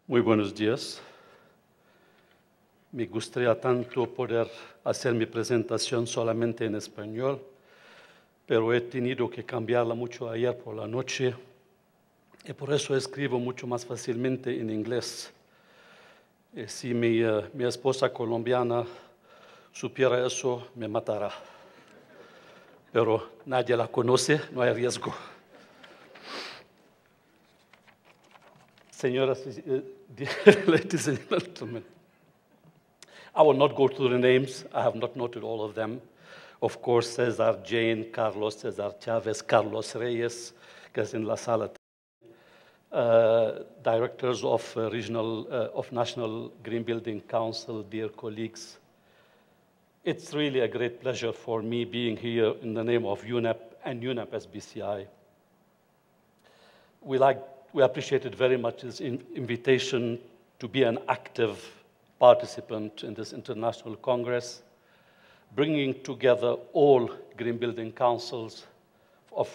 Muy buenos días. Me gustaría tanto poder hacer mi presentación solamente en español, pero he tenido que cambiarla mucho ayer por la noche y por eso escribo mucho más fácilmente en inglés. Si mi esposa colombiana supiera eso, me matará. Pero nadie la conoce, no hay riesgo. Señoras, ladies and gentlemen, I will not go through the names. I have not noted all of them. Of course, Cesar, Jane, Carlos, Cesar Chavez, Carlos Reyes, que es en la sala. Directors of National Green Building Council, dear colleagues. It's really a great pleasure for me being here in the name of UNEP and UNEP SBCI. We appreciated very much this invitation to be an active participant in this international congress, bringing together all green building councils of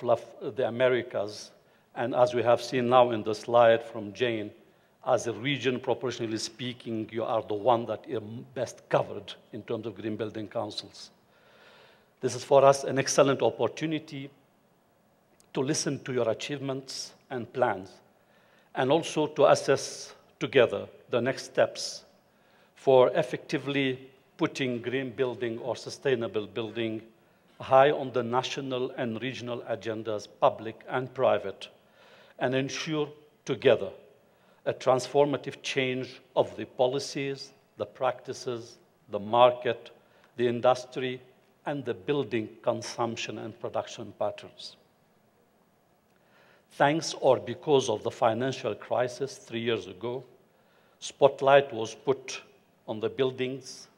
the Americas, and as we have seen now in the slide from Jane, as a region, proportionally speaking, you are the one that is best covered in terms of green building councils. This is for us an excellent opportunity to listen to your achievements and plans, and also to assess together the next steps for effectively putting green building or sustainable building high on the national and regional agendas, public and private, and ensure together a transformative change of the policies, the practices, the market, the industry, and the building consumption and production patterns. Thanks or because of the financial crisis 3 years ago, spotlight was put on the buildings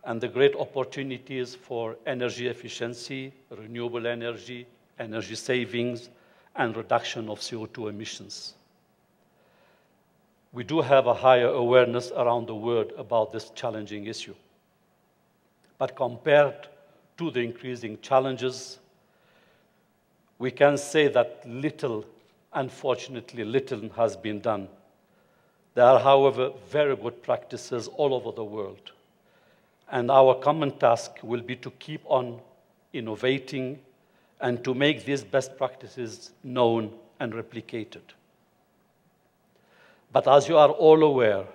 and the great opportunities for energy efficiency, renewable energy, energy savings, and reduction of CO2 emissions. We do have a higher awareness around the world about this challenging issue. But compared to the increasing challenges, we can say that unfortunately little has been done. There are, however, very good practices all over the world. And our common task will be to keep on innovating and to make these best practices known and replicated. But as you are all aware,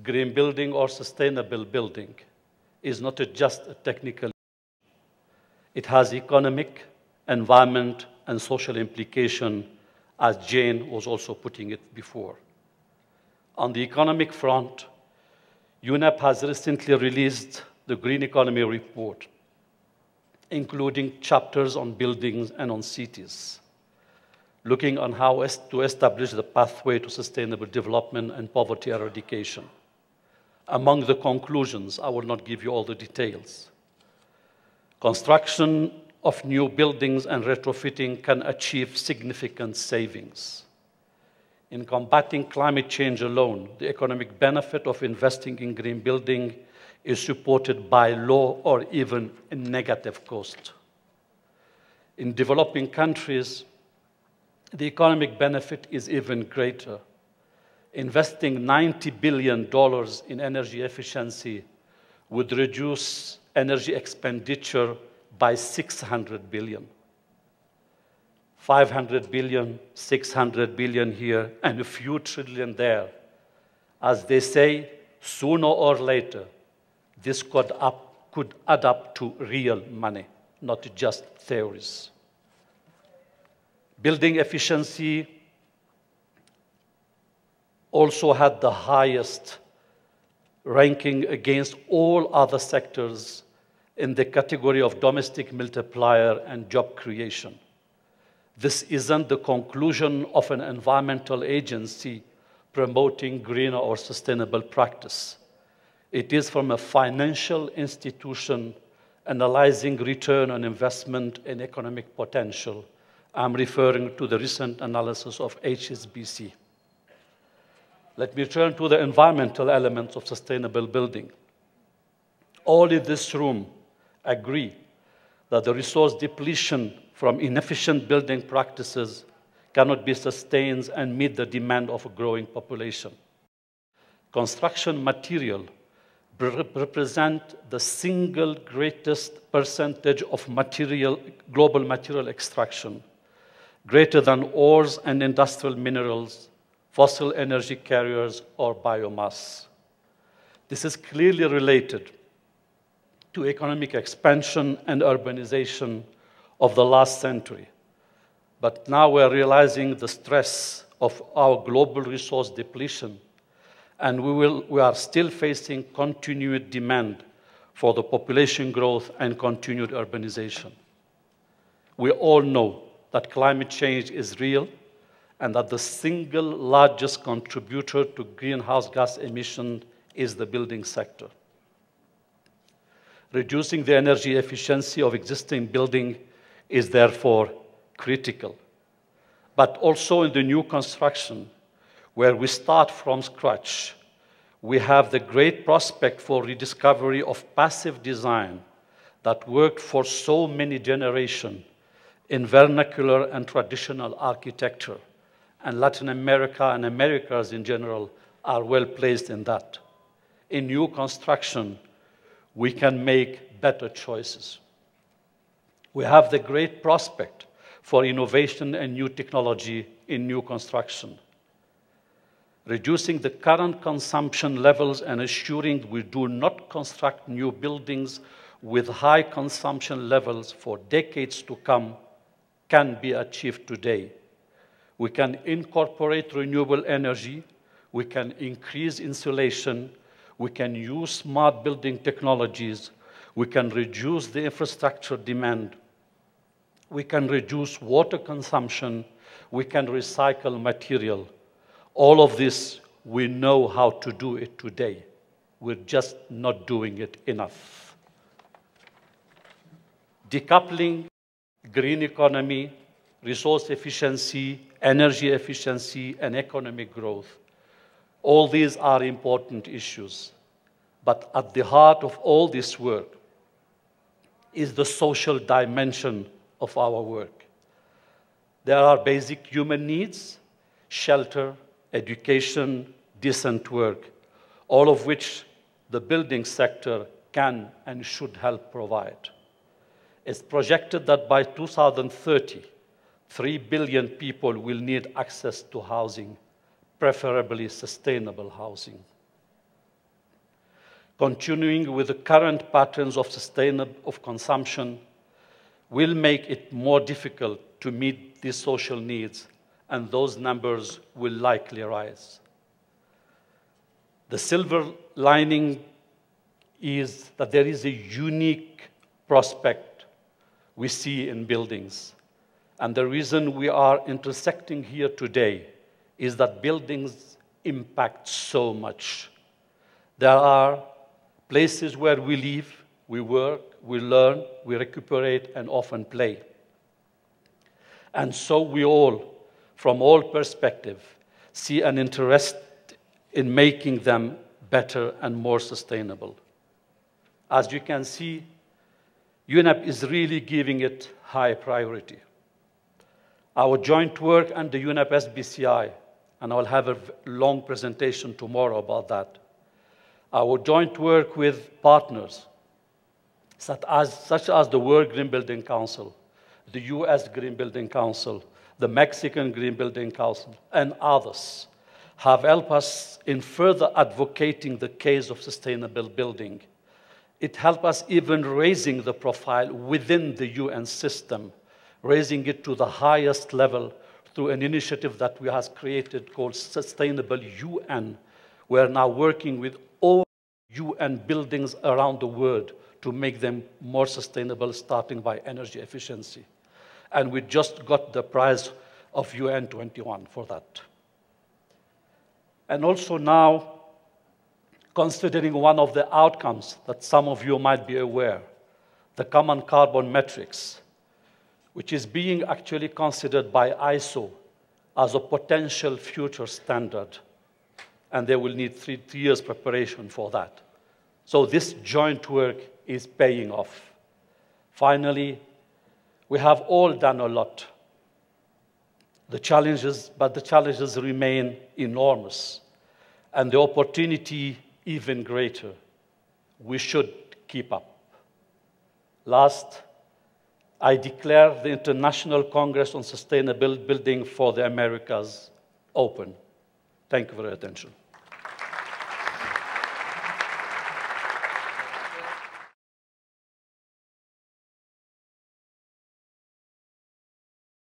green building or sustainable building is not just a technical issue. It has economic, environment, and social implication, as Jane was also putting it before. On the economic front, UNEP has recently released the Green Economy Report, including chapters on buildings and on cities, looking on how to establish the pathway to sustainable development and poverty eradication. Among the conclusions, I will not give you all the details. Construction of new buildings and retrofitting can achieve significant savings. In combating climate change alone, the economic benefit of investing in green building is supported by low or even a negative cost. In developing countries, the economic benefit is even greater. Investing $90 billion in energy efficiency would reduce energy expenditure by $600 billion. 500 billion, 600 billion here, and a few trillion there. As they say, sooner or later, this could add up to real money, not just theories. Building efficiency also had the highest ranking against all other sectors in the category of domestic multiplier and job creation. This isn't the conclusion of an environmental agency promoting greener or sustainable practice. It is from a financial institution analyzing return on investment and economic potential. I'm referring to the recent analysis of HSBC. Let me turn to the environmental elements of sustainable building. All in this room agree that the resource depletion from inefficient building practices cannot be sustained and meet the demand of a growing population. Construction material represent the single greatest percentage of global material extraction, greater than ores and industrial minerals, fossil energy carriers, or biomass. This is clearly related to economic expansion and urbanization of the last century. But now we're realizing the stress of our global resource depletion, and we are still facing continued demand for the population growth and continued urbanization. We all know that climate change is real and that the single largest contributor to greenhouse gas emissions is the building sector. Reducing the energy efficiency of existing buildings is therefore critical. But also in the new construction, where we start from scratch, we have the great prospect for rediscovery of passive design that worked for so many generations in vernacular and traditional architecture. And Latin America and Americas in general are well placed in that. In new construction, we can make better choices. We have the great prospect for innovation and new technology in new construction. Reducing the current consumption levels and assuring we do not construct new buildings with high consumption levels for decades to come can be achieved today. We can incorporate renewable energy, we can increase insulation, we can use smart building technologies, we can reduce the infrastructure demand, we can reduce water consumption, we can recycle material. All of this, we know how to do it today. We're just not doing it enough. Decoupling green economy, resource efficiency, energy efficiency, and economic growth. All these are important issues. But at the heart of all this work is the social dimension of our work. There are basic human needs, shelter, education, decent work, all of which the building sector can and should help provide. It's projected that by 2030, 3 billion people will need access to housing, preferably sustainable housing. Continuing with the current patterns of consumption will make it more difficult to meet these social needs, and those numbers will likely rise. The silver lining is that there is a unique prospect we see in buildings. And the reason we are intersecting here today is that buildings impact so much. There are places where we live, we work, we learn, we recuperate, and often play. And so we all, from all perspectives, see an interest in making them better and more sustainable. As you can see, UNEP is really giving it high priority. Our joint work and the UNEP SBCI, and I'll have a long presentation tomorrow about that. Our joint work with partners, such as the World Green Building Council, the US Green Building Council, the Mexican Green Building Council, and others, have helped us in further advocating the case of sustainable building. It helped us even raising the profile within the UN system, raising it to the highest level through an initiative that we have created called Sustainable UN. We're now working with all UN buildings around the world to make them more sustainable, starting by energy efficiency. And we just got the prize of UN 21 for that. And also now, considering one of the outcomes that some of you might be aware, the common carbon metrics, which is being actually considered by ISO as a potential future standard. And they will need 3 years preparation for that. So this joint work is paying off. Finally, we have all done a lot. But the challenges remain enormous. and the opportunity even greater. We should keep up. Last, I declare the International Congress on Sustainable Building for the Americas open. Thank you for your attention.